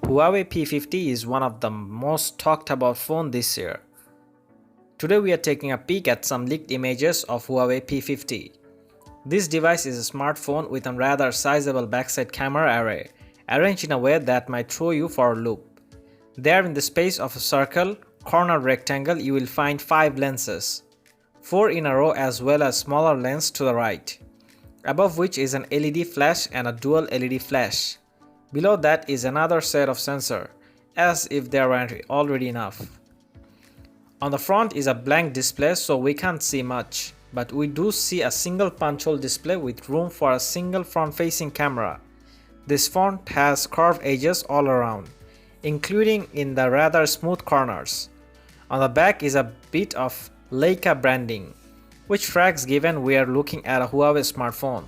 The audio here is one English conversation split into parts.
Huawei P50 is one of the most talked about phone this year. Today we are taking a peek at some leaked images of Huawei P50. This device is a smartphone with a rather sizable backside camera array, arranged in a way that might throw you for a loop. There in the space of a circle, corner rectangle, you will find 5 lenses, 4 in a row as well as smaller lens to the right, above which is an LED flash and a dual LED flash. Below that is another set of sensor, as if there weren't already enough. On the front is a blank display, so we can't see much, but we do see a single punch hole display with room for a single front-facing camera. This font has curved edges all around, including in the rather smooth corners. On the back is a bit of Leica branding, which tracks given we are looking at a Huawei smartphone.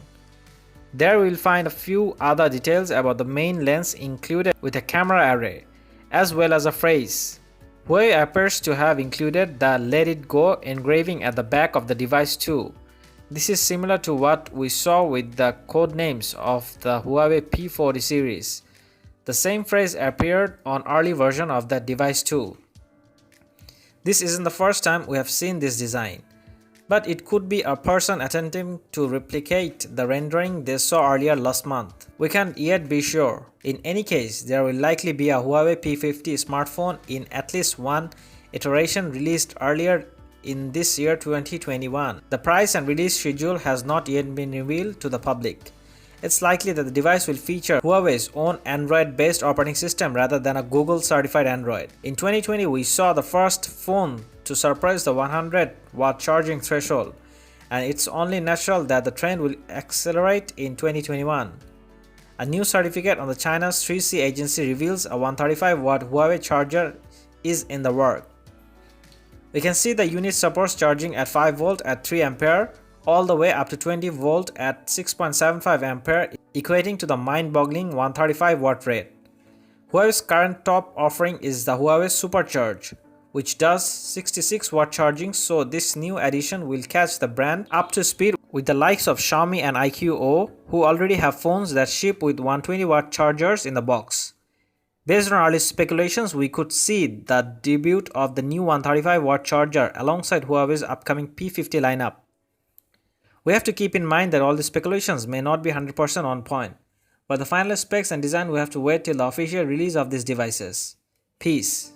There we'll find a few other details about the main lens included with a camera array, as well as a phrase. Huawei appears to have included the "Let It Go" engraving at the back of the device too. This is similar to what we saw with the code names of the Huawei P50 series. The same phrase appeared on early version of that device too. This isn't the first time we have seen this design, but it could be a person attempting to replicate the rendering they saw earlier last month. We can't yet be sure. In any case, there will likely be a Huawei P50 smartphone in at least one iteration released earlier in this year 2021. The price and release schedule has not yet been revealed to the public. It's likely that the device will feature Huawei's own Android-based operating system rather than a Google-certified Android. In 2020, we saw the first phone to surpass the 100-watt charging threshold, and it's only natural that the trend will accelerate in 2021. A new certificate on the China's 3C agency reveals a 135-watt Huawei charger is in the works. We can see the unit supports charging at 5V at 3A, all the way up to 20V at 6.75A, equating to the mind-boggling 135-watt rate. Huawei's current top offering is the Huawei Supercharge, which does 66-watt charging, so this new addition will catch the brand up to speed with the likes of Xiaomi and iQOO, who already have phones that ship with 120-watt chargers in the box. Based on early speculations, we could see the debut of the new 135-watt charger alongside Huawei's upcoming P50 lineup. We have to keep in mind that all the speculations may not be 100% on point, but the final specs and design we have to wait till the official release of these devices. Peace.